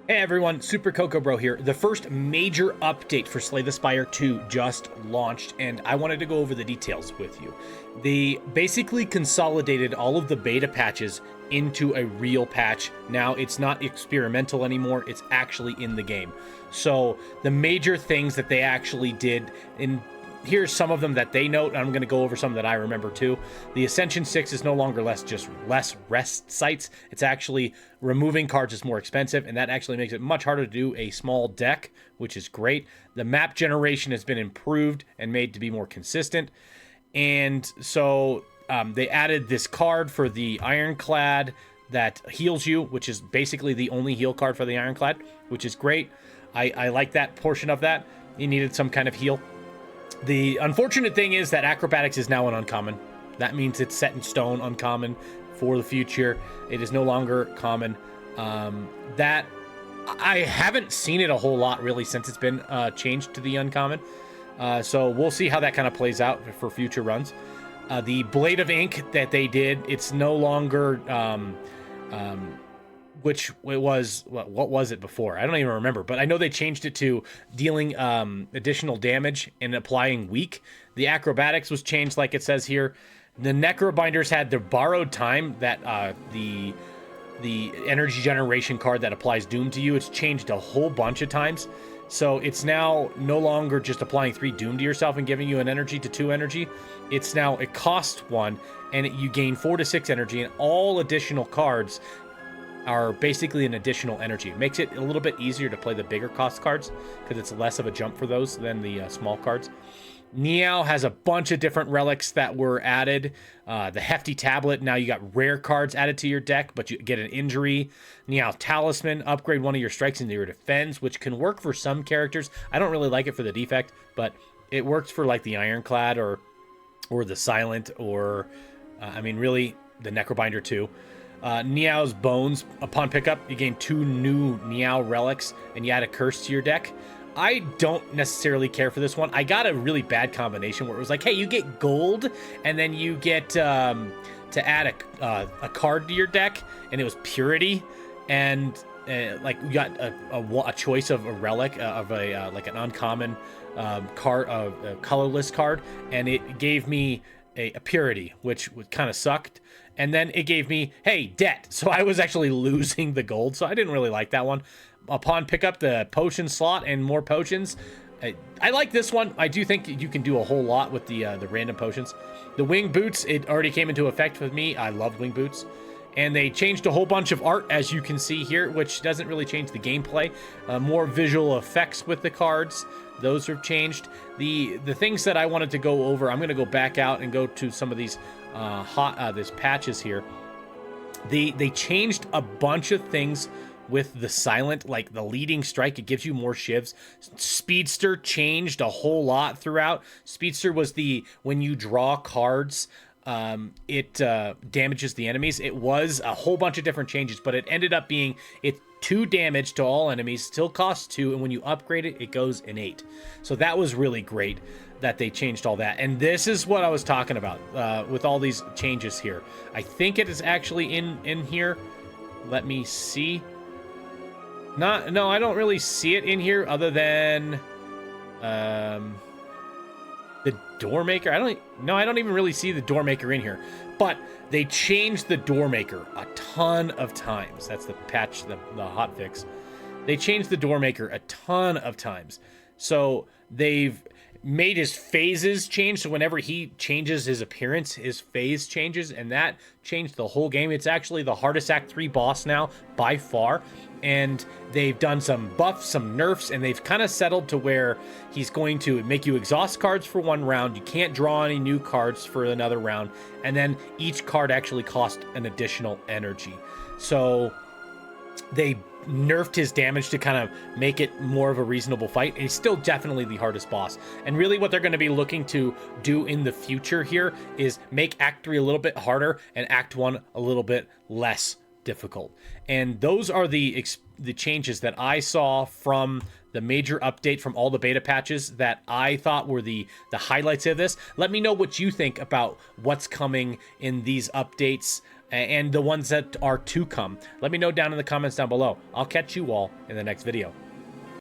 Hey everyone, Super Coco Bro here. The first major update for Slay the Spire 2 just launched, and I wanted to go over the details with you. They basically consolidated all of the beta patches into a real patch. Now it's not experimental anymore, it's actually in the game. So the major things that they actually did, and here's some of them that they note, and I'm going to go over some that I remember too. The Ascension 6 is no longer less rest sites. It's actually removing cards is more expensive, and that actually makes it much harder to do a small deck, which is great. The map generation has been improved and made to be more consistent. And so they added this card for the Ironclad that heals you, which is basically the only heal card for the Ironclad, which is great. I like that portion of that. You needed some kind of heal. The unfortunate thing is that Acrobatics is now an uncommon. That means it's set in stone uncommon for the future. It is no longer common. That I haven't seen it a whole lot really since it's been changed to the uncommon. So we'll see how that kind of plays out for future runs. The Blade of Ink that they did, it's no longer which it was, what was it before? I don't even remember, but I know they changed it to dealing additional damage and applying weak. The Acrobatics was changed like it says here. The Necrobinders had their borrowed time, that the energy generation card that applies doom to you. It's changed a whole bunch of times. So it's now no longer just applying 3 doom to yourself and giving you an energy to 2 energy. It's now, it costs 1 and you gain 4 to 6 energy, and all additional cards are basically an additional energy. It makes it a little bit easier to play the bigger cost cards because it's less of a jump for those than the small cards. Neow has a bunch of different relics that were added. The Hefty Tablet, now you got rare cards added to your deck, but you get an injury. Neow Talisman, upgrade one of your strikes into your defense, which can work for some characters. I don't really like it for the defect, but it works for like the Ironclad or the Silent, or I mean really the Necrobinder too. Neow's Bones, upon pickup, you gain 2 new Neow relics, and you add a curse to your deck. I don't necessarily care for this one. I got a really bad combination where it was like, hey, you get gold, and then you get to add a card to your deck, and it was Purity, and like you got a choice of a relic of a like an uncommon card, a colorless card, and it gave me a Purity, which kind of sucked. And then it gave me, hey, debt. So I was actually losing the gold. So I didn't really like that one. Upon pickup, the potion slot and more potions. I like this one. I do think you can do a whole lot with the random potions. The wing boots, it already came into effect with me. I love wing boots. And they changed a whole bunch of art, as you can see here, which doesn't really change the gameplay. More visual effects with the cards. Those have changed. The things that I wanted to go over, I'm going to go back out and go to some of these these patches here. They changed a bunch of things with the Silent, like the leading strike. It gives you more shivs. Speedster changed a whole lot throughout. Speedster was when you draw cards, it damages the enemies. It was a whole bunch of different changes, but it ended up being 2 damage to all enemies, still costs 2, and when you upgrade it, it goes an 8. So that was really great that they changed all that. And this is what I was talking about with all these changes here. I think it is actually in here. Let me see. No, I don't really see it in here other than the Doormaker. I don't even really see the Doormaker in here. But they changed the Doormaker a ton of times. That's the patch, the hotfix. They changed the Doormaker a ton of times. So they've made his phases change. So whenever he changes his appearance, his phase changes, and that changed the whole game. It's actually the hardest Act 3 boss now by far. And they've done some buffs, some nerfs, and they've kind of settled to where he's going to make you exhaust cards for 1 round. You can't draw any new cards for another round. And then each card actually costs an additional energy. So they nerfed his damage to kind of make it more of a reasonable fight. And he's still definitely the hardest boss. And really what they're going to be looking to do in the future here is make Act 3 a little bit harder and Act 1 a little bit less difficult. And those are the changes that I saw from the major update from all the beta patches that I thought were the highlights of this. Let me know what you think about what's coming in these updates. and the ones that are to come. Let me know down in the comments down below. I'll catch you all in the next video.